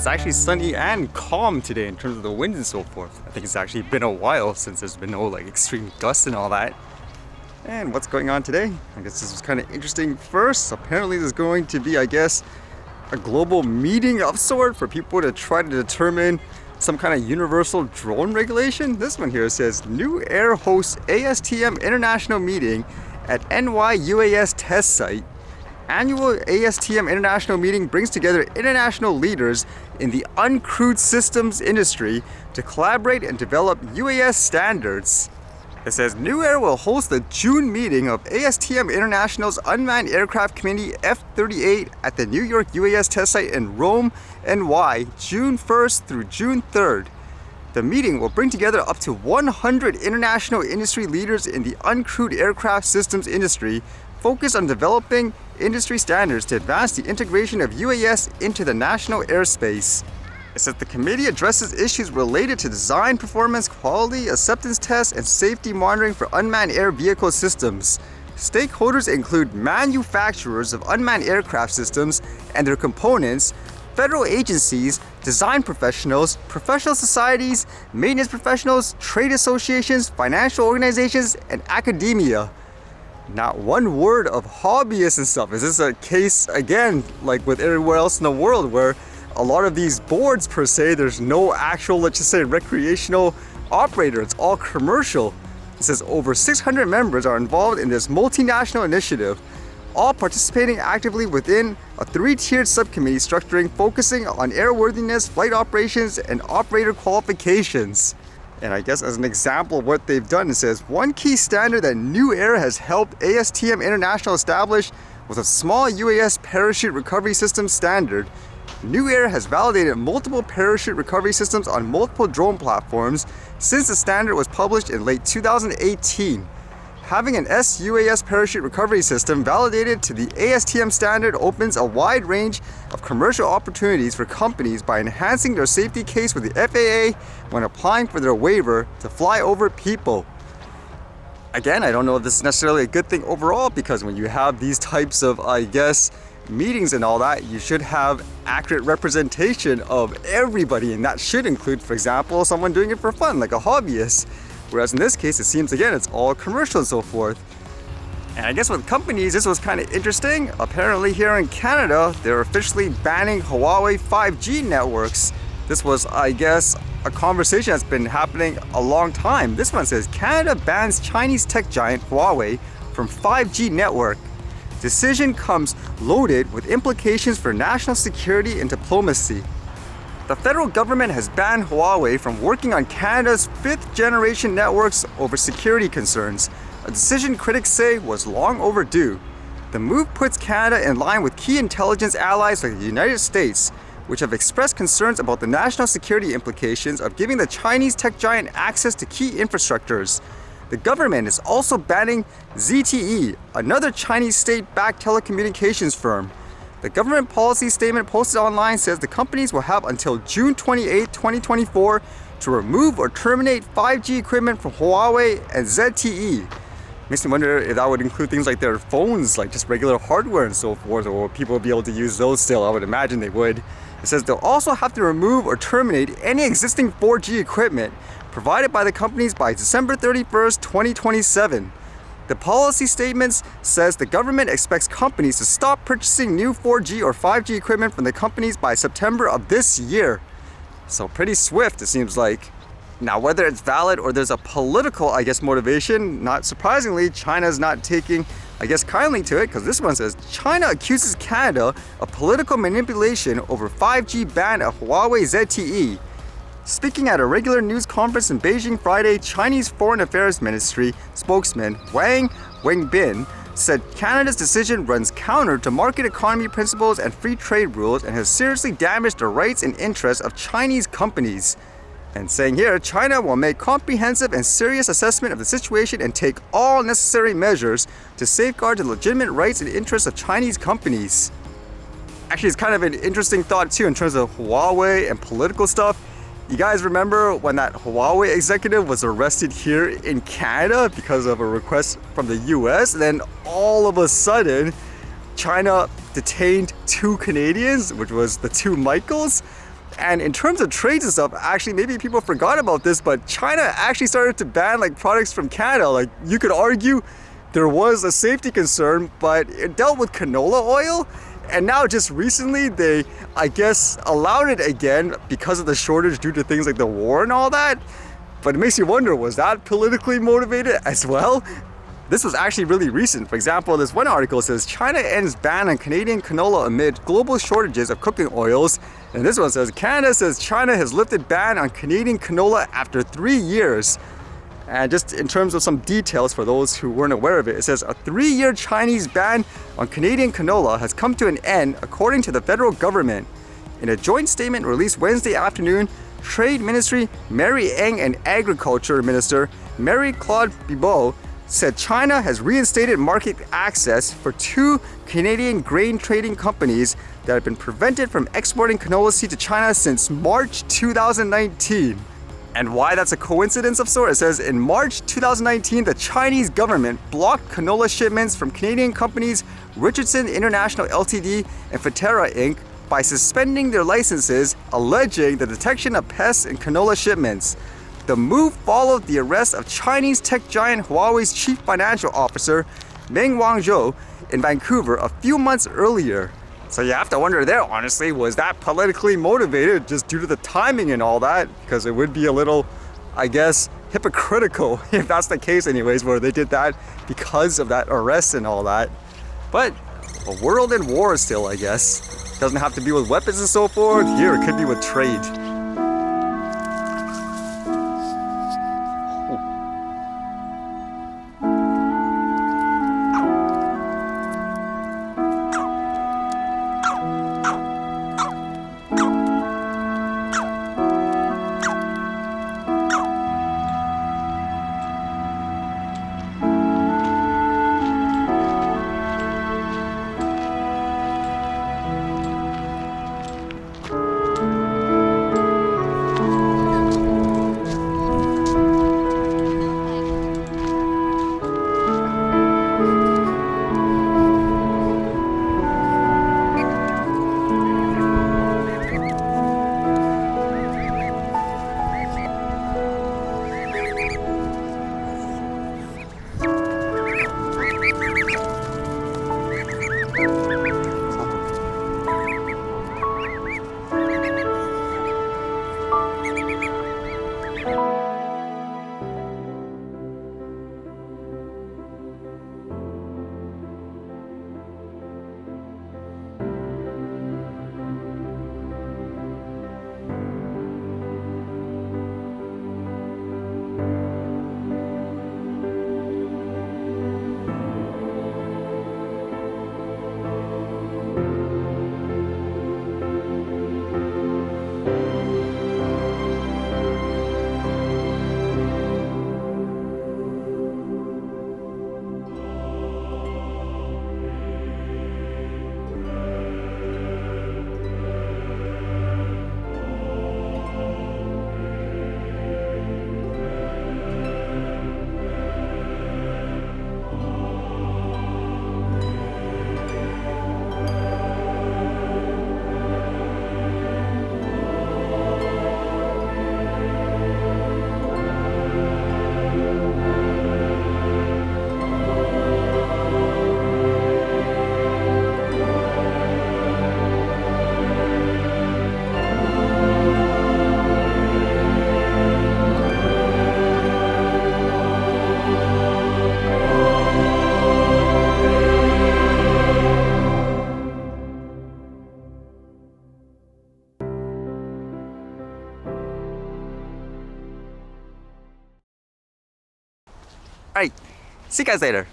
it's actually sunny and calm today in terms of the wind and so forth. I think it's actually been a while since there's been no extreme gusts and all that. And what's going on today? I guess this was kind of interesting. First, apparently there's going to be, I guess, a global meeting of sort for people to try to determine some kind of universal drone regulation. This one here says, New Air hosts ASTM International Meeting at NY-UAS test site. Annual ASTM International Meeting brings together international leaders in the uncrewed systems industry to collaborate and develop UAS standards. It says New Air will host the June meeting of ASTM International's Unmanned Aircraft Committee F-38 at the New York UAS test site in Rome, NY, June 1st through June 3rd. The meeting will bring together up to 100 international industry leaders in the uncrewed aircraft systems industry, focused on developing industry standards to advance the integration of UAS into the national airspace. It says the committee addresses issues related to design, performance, quality, acceptance tests, and safety monitoring for unmanned air vehicle systems. Stakeholders include manufacturers of unmanned aircraft systems and their components, federal agencies, design professionals, professional societies, maintenance professionals, trade associations, financial organizations, and academia. Not one word of hobbyists and stuff. Is this a case, again, like with everywhere else in the world, where a lot of these boards, per se, there's no actual, let's just say, recreational operator. It's all commercial. It says over 600 members are involved in this multinational initiative, all participating actively within a three-tiered subcommittee structuring focusing on airworthiness, flight operations, and operator qualifications. And I guess as an example of what they've done, it says one key standard that New Air has helped ASTM International establish was a small UAS parachute recovery system standard. New Air has validated multiple parachute recovery systems on multiple drone platforms since the standard was published in late 2018. Having an SUAS parachute recovery system validated to the ASTM standard opens a wide range of commercial opportunities for companies by enhancing their safety case with the FAA when applying for their waiver to fly over people. Again, I don't know if this is necessarily a good thing overall, because when you have these types of, I guess, meetings and all that, you should have accurate representation of everybody, and that should include, for example, someone doing it for fun, like a hobbyist. Whereas in this case, it seems, again, it's all commercial and so forth. And I guess with companies, this was kind of interesting. Apparently here in Canada, they're officially banning Huawei 5G networks. This was, I guess, a conversation that's been happening a long time. This one says, Canada bans Chinese tech giant Huawei from 5G network. Decision comes loaded with implications for national security and diplomacy. The federal government has banned Huawei from working on Canada's fifth-generation networks over security concerns, a decision critics say was long overdue. The move puts Canada in line with key intelligence allies like the United States, which have expressed concerns about the national security implications of giving the Chinese tech giant access to key infrastructures. The government is also banning ZTE, another Chinese state-backed telecommunications firm. The government policy statement posted online says the companies will have until June 28, 2024 to remove or terminate 5G equipment from Huawei and ZTE. Makes me wonder if that would include things like their phones, like just regular hardware and so forth, or people will be able to use those still. I would imagine they would. It says they'll also have to remove or terminate any existing 4G equipment provided by the companies by December 31st, 2027. The policy statements says the government expects companies to stop purchasing new 4G or 5G equipment from the companies by September of this year. So pretty swift, it seems like. Now, whether it's valid or there's a political, I guess, motivation, not surprisingly, China's not taking, I guess, kindly to it, because this one says, China accuses Canada of political manipulation over 5G ban of Huawei ZTE. Speaking at a regular news conference in Beijing Friday, Chinese Foreign Affairs Ministry spokesman Wang Wenbin said Canada's decision runs counter to market economy principles and free trade rules and has seriously damaged the rights and interests of Chinese companies. And saying here, China will make comprehensive and serious assessment of the situation and take all necessary measures to safeguard the legitimate rights and interests of Chinese companies. Actually, it's kind of an interesting thought too in terms of Huawei and political stuff. You guys remember when that Huawei executive was arrested here in Canada because of a request from the US? And then all of a sudden, China detained 2 Canadians, which was the 2 Michaels. And in terms of trades and stuff, actually maybe people forgot about this, but China actually started to ban like products from Canada. Like you could argue there was a safety concern, but it dealt with canola oil. And now just recently they, I guess, allowed it again because of the shortage due to things like the war and all that. But it makes you wonder, was that politically motivated as well? This was actually really recent. For example, this one article says China ends ban on Canadian canola amid global shortages of cooking oils. And this one says Canada says China has lifted ban on Canadian canola after 3 years. And just in terms of some details for those who weren't aware of it, it says a 3-year Chinese ban on Canadian canola has come to an end according to the federal government. In a joint statement released Wednesday afternoon, Trade Ministry Mary Eng and Agriculture Minister Mary Claude Bibeau said China has reinstated market access for 2 Canadian grain trading companies that have been prevented from exporting canola seed to China since March 2019. And why that's a coincidence of sorts, it says in March 2019, the Chinese government blocked canola shipments from Canadian companies Richardson International Ltd and Fatera Inc. by suspending their licenses, alleging the detection of pests in canola shipments. The move followed the arrest of Chinese tech giant Huawei's chief financial officer, Meng Wanzhou, in Vancouver a few months earlier. So you have to wonder there, honestly, was that politically motivated just due to the timing and all that? Because it would be a little, I guess, hypocritical if that's the case anyways, where they did that because of that arrest and all that. But a world in war still, I guess. Doesn't have to be with weapons and so forth. Here, it could be with trade. Alright, see you guys later.